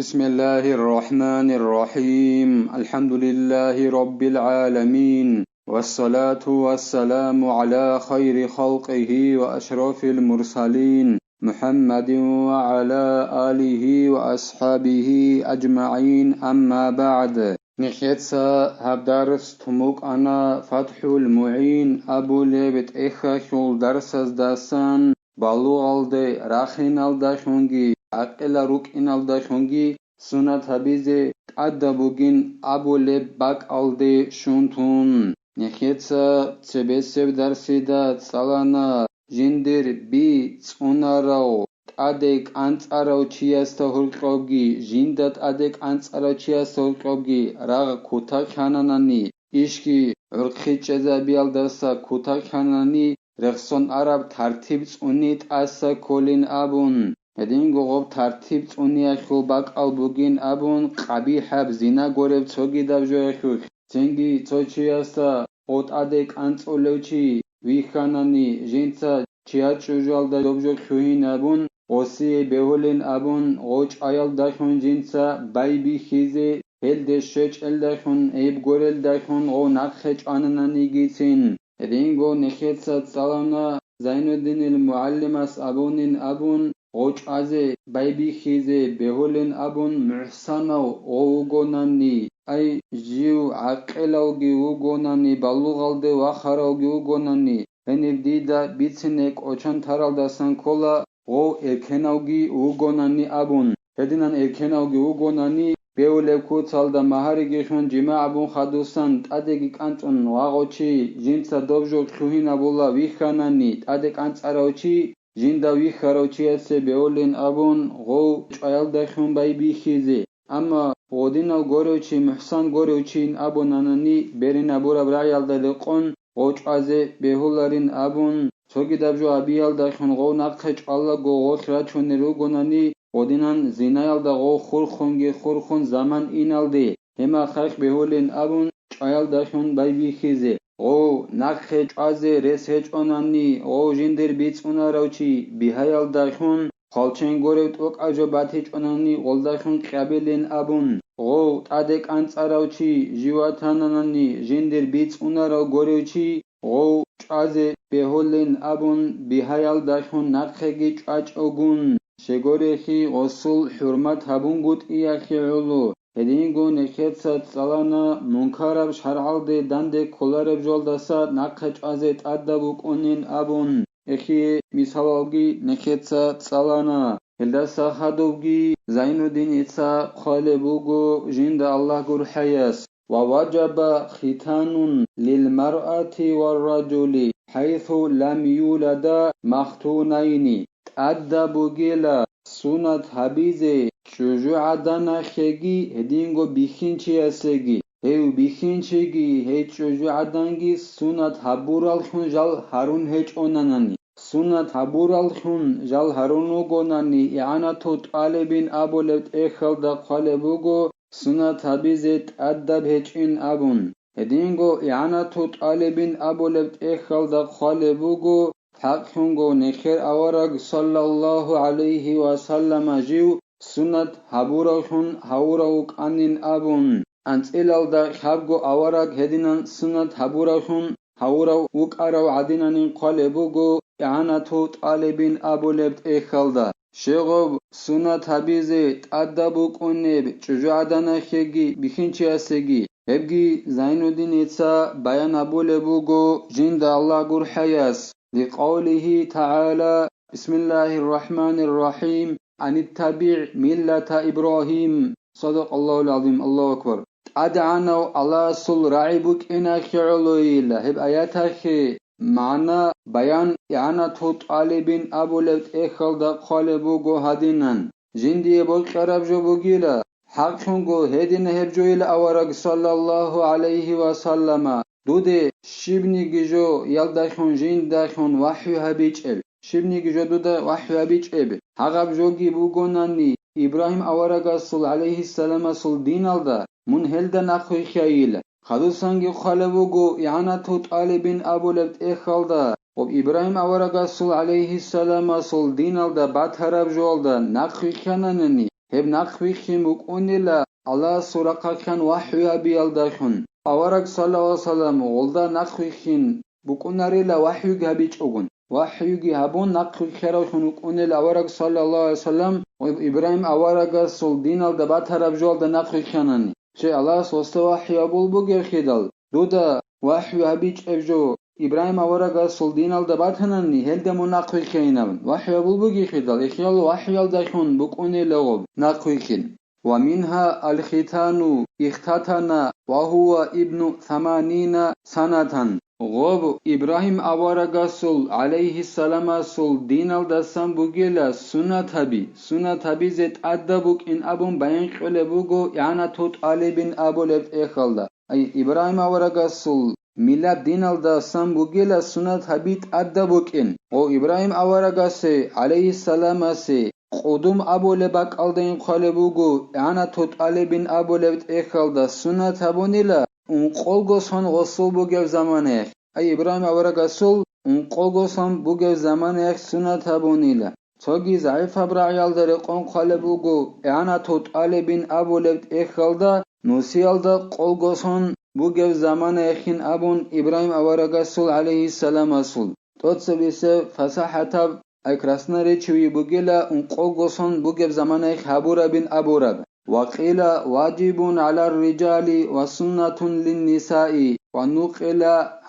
بسم الله الرحمن الرحيم الحمد لله رب العالمين والصلاة والسلام على خير خلقه وأشرف المرسلين محمد وعلى آله وأصحابه أجمعين أما بعد نحيتسا هبدارس تموك أنا فتح المعين أبو ليبت إخا شول درس داسان بالو alde رخين alda აკელა რუკინალდა შონგი სუნათ ჰაბიზე ტადაბუგინ აბოლე ბაკალდე შუნთუნ ნეხეცა ცებესებ დარსიდა წალანა ჟინდერ ბი წუნარაო ტადე კანწარავ ჩიასთა ჰურყობგი ჟინდათ ადე კანწარავ ჩიასთა ჰურყობგი რაღა ქუთა ხანანანი იშკი რხი ჭეზაბიალდასა ქუთა ხანანი რხსონ არაბ თართიბ წუნით ასა კოლინ აბუნ هدين غوب ترتيب تونيا خو باك البوغين ابون قبيحب زينا غورب تشوغي دابجو خوخ تنگي توچياستا اوت ادك انصولوچي ويخاناني جينتا چياچوجالدا دوبجو خوين ابون اوسي بهولين ابون اوچ ايال داخون جينتا بايبي خيزي هلد شچ الداخون ايب غورل داخون او نخچ اناناني گيتين هدين غو نخيتسا صلانا زين الدين المعلم اس ابونين ابون اوچازه بايبي خيزه بهولن ابون محسنو اوغوناني اي جيو عقلوغي اوغوناني بالوغالده واخاروغي اوغوناني هنبديدا بيتسنك اوچان تارالداسان كولا او اركنوغي اوغوناني ابون هدينان اركنوغي اوغوناني بهولكو تالدا ماهاريگي خون جيما ابون خادوسان تادگي قانچون واغوچي جينسا دوبجو خوهينا بولا ويخاناني تادك قانچاروچي جیندا وی خروچیاسه بهولین ابون غو چایل دخون بای بیخیزه اما غودینا گوروچی محسن گوروچین ابونانانی برین ابورا برایال دلقون غو چازه بهولارین ابون چوگی دبجو ابیال دخون غو نقچ الله گو غو خراچون رو گونانی غودینان زینایال دا غو خورخون زمان اینالده هما خرخ بهولین ابون چایل دخون بای بیخیزه او نخچ از رسچ اونانی او جندر بیت اوناروچی بیهایال داخون خالچن گورت اوک اجاباتچ اونانی غول داخون قبلین ابون او تادک انصاروچی جیواتانانی جندر بیت اونارو گوروچی او از بهولین ابون بیهایال داخون نخگی چاچ اوگون شگورخی اصول حرمت هبون گوت ایاخی علو هدينغو نخيتسا تسالانا منكارب شرعالدي دانده كولارب جولداسا نقچ ازت ادبوك اونين ابون اخي مثالوغي نخيتسا تسالانا هلداسا خادوغي زين الدين اتسا خالبوغو جند الله gur حياس ووجب ختان للمرأة والرجل حيث لم يولد مختونين ادبوغيلا سنت حبيزه شجو عدنا خيگي هدينغو بيخينچي اسگي هيو بيخينچيگي هيچ شجو عدنگي سنت حبورال خون جال هارون هيچ اوناناني سنت حبورال خون جال هارونو گوناني اعانتو طالبين ابولت اخل دا قالبوگو سنت حبيزت ادب هيچين ابون هدينغو اعانتو طالبين ابولت اخل دا قالبوگو حق خونگو نخير اورگ صلى الله عليه وسلم جيو سنت حبورخون حوروك انين ابون انتلالدا خابگو اورگ هدينان سنت حبورخون حورو وقارو عدينانين قالبوگو اعانتو طالبين ابولبت اخلدا شغب سنت حبيزي تادبوك اونب چجو عدنا خيگي بخينچي اسگي هبگي زين الدين اتسا بيان ابولبوگو جند الله gur حياس لقوله تعالى بسم الله الرحمن الرحيم أن اتبع ملة إبراهيم صدق الله العظيم الله أكبر أدعنا الله صل رعيبك إنك علويل هب آياتك معنا بيان إعانة طالبين أبو لبت إخل دا قالبوغو هدينان جندي بول قرب جو بوغيلا حق شنگو هدين هب جويل أورق صلى الله عليه وسلم دوده شبني جو يلدخون جندخون وحي هبيچل شبني جو دوده وحي هبيچل حقب جوگي بوگوناني إبراهيم أورغا صل عليه السلام صل دين الدا من هلدا نخوي خيال خدوسانگي خالبوگو إعانتو طالبين أبو لبت إخالدا وب إبراهيم أورغا صل عليه السلام صل دين الدا بات هرب جولدا نخوي خانانني هب نخويخين بقونيلا الله سورقا كان وحيا بيالداخن أورك صلى الله عليه وسلم غلدا نخويخين بقوناريلا وحيو جابيج أغن وحيو جابون نخويخ خيروخن بقونيلا أورك صلى الله عليه وسلم إبراهيم أورك سلدين الدبات هربجوال دا نخويخاناني شيء الله سوسته وحيا بولبوغي خيدال دودا وحيو هبيج أبجو إبراهيم أورك سلدين الدبات هناني هل دمو نخويخينابن وحيا بولبوغي خيدال إخيال وحيال داخن بقونيلا غب نخويخين ومنها الختان اختتن وهو ابن 80 سنة غوب إبراهيم أورغاسول عليه السلام سول دين الدسان بوغيلا سنة تبي زت أدبوك إن أبون بين قلبوغو يعني توت علي بن أبو لفت إخلدا أي إبراهيم أورغاسول ميلاد دين الدسان بوغيلا سنة تبيت أدبوك إن و إبراهيم أورغاسي عليه السلام سي قدوم أبو لباك ألدين خالبوغو يعني توت علي بن أبو لفت إخلدا سنة تبونيلا قلقوسان غسول بوغيب زمانه أي إبراهيم أورغاسول قلقوسان بوغيب زمانه سنة تبونيلا توغي زعيف أبراعيال درقون خالبوغو يعني توت علي بن أبو لفت إخلدا نوسيال دا قلقوسان بوغيب زمانه خين أبون إبراهيم أورغاسول عليه السلام أسول توتسبيسه فساحتاب أي красноаречивый بوغيلا قلقوسان بوغيب زمانه حبورا بن أبورا وقيل واجب على الرجال وسنة للنساء ونقل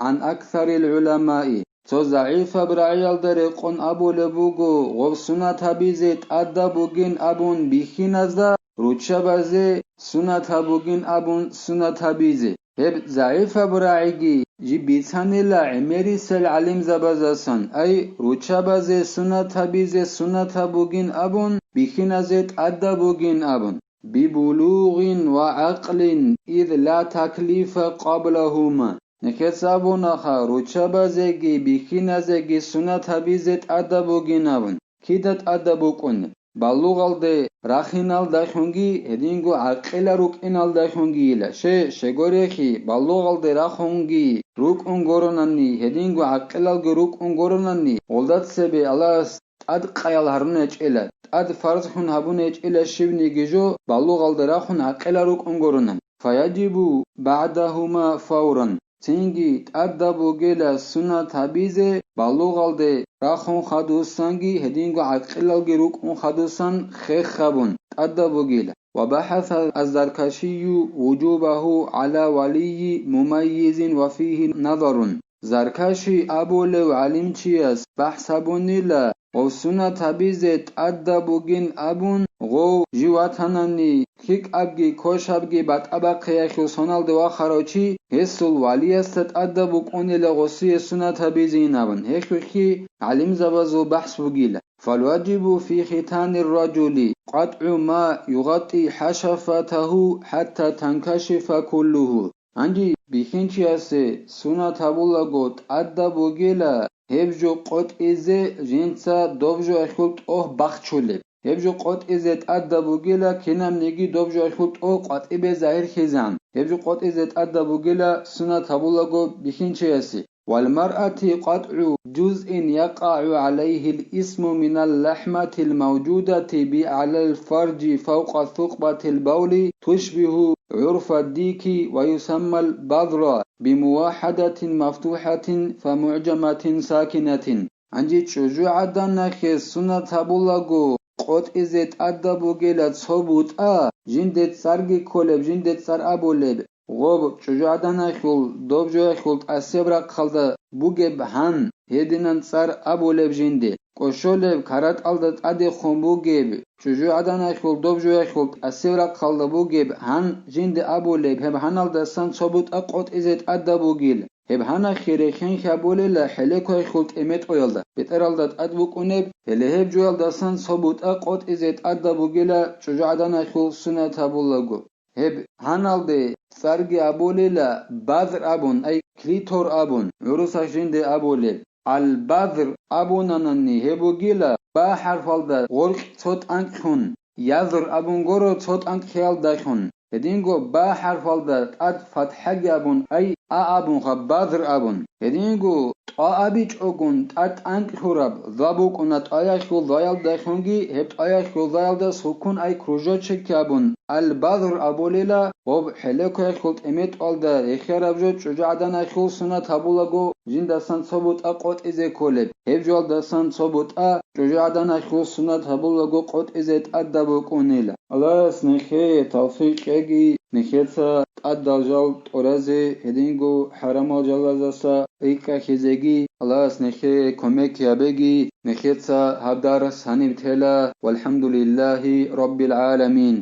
عن أكثر العلماء تو ضعيف برعيال درقون أبو لبوغو غب سنة بيزت أدى بوغين أبون بيخينازا روچابازي سنة بوغين أبون سنة بيزي هب ضعيف برعيگي جي بيتانيلا عميري سل علم زبازاسان أي روچابازي سنة بيزي سنة بوغين أبون بيخينازت أدى بوغين أبون ببلوغ وعقل إذ لا تكليف قبلهما نكتسابونها روچابازيگي بيخينازيگي سنة بيزت أدبوغينابن كيدت أدبوكون بلوغالدي راخينال داخونگي هدينگو عقل روكينال داخونگي لا شغوريخي بلوغالدي راخونگي روك اونگوروناني هدينگو عقلال روك اونگوروناني ولدات سبي الله اد قيال هرنچ إلى اد فرض خون هبونچ إلى شبني جيجو بلوغال دراخون عقلاروك انغورنن فيجب بعدهما فورا تنگي ادبو گيلا سنة تبيزه بلوغال دي راخون خدوسانگي هدينگو عقلال گروك اون خدوسان خيخ خبون ادبو گيلا وبحث الزركشي وجوبه على ولي مميز وفيه نظر زركشي أبو لو علم چياس بحثبوني لا غو سنة تبيزت أدبوغين أبون غو جواتاناني كيك أبگي كوش أبگي بات أبا قياخيو سونال دوا خروچي هسول والي استت أدبوك أوني لغوصي سنة تبيزين أبون هكوكي علم زبازو بحث بگيلا فالواجب في ختان الرجل قطع ما يغطي حشفته حتى تنكشف كله انجي بيخنچياسه سنة تبولغوت أدبوغيلا هبجو قط إزي جنسا دوبجو أخلط أوه بخچولب هبجو قط إزت أدبوغيلا كنام نيجي دوبجو أخلط أوه قط إبه ظاهر خزان هبجو قط إزت أدبوغيلا سنة تبولغو بيخنچياسه والمرأة قطع جزء يقع عليه الاسم من اللحمة الموجودة على الفرج فوق ثقبة البول تشبه عرف الديك ويسمى البذر بموحدة مفتوحة فمعجمة ساكنة انجي شجوع دانخ سنة تبولغو قط إزت أدبوغيلا تصبوت جندت سرگي كولب جندت سر أبولب غوب شجوع دانخل دوبجو خلط أسيبرا قلد بوغب هن هدينان سر أبولب جندت قشولب كارات ألدت أدي خنبوغب شجوع دانخل دوبجو خلط أسيبرا قلد بوغب هن جند أبولب هب هنال دستان صبوت قط إزت أدبوغيل هب هنا خيرخين خبولي لحليكو خلط إمت أيالدا بترالدت أدبوك أنب هلهب جوال دستان صبوت قط إزت أدبوغيل شجوع دانخل سنة تبولغو هب هنال دي سرگي أبولي لبذر أبون أي كليتور أبون عروسا جند أبولي البذر أبونانني هبوغيلا با حرف الدا غرق صوت أنكون يذر أبون غورو صوت أنك خيال داخون هدينگو با حرف الدا اد فتحة أبون أي أبون خبادر أبون هدينجو أبيج أكون تات أنك حرب ضابوك أنت أياش كل ضيال دخونجي هبت أياش كل ضيال ده سكون أي كروجات شكابون البذر أبوليلا وب حلك يخلط إمت أول ده إخير أبجد شجاع دنا يخل سنة تابولاجو جين دستان صبوت أقوت إزي كولب هبجال دستان صبوت شجاع دنا يخل سنة تابولاجو قوت إزي أدبوك أونيلا الله سنخي توفيق يجي نخيتsa أدجال تورزي هدينجو حرام جلزاسا إيكا خزيجي الله سنخي كوميك يابيجي نخيتsa هبدار سانيب تلا والحمد لله رب العالمين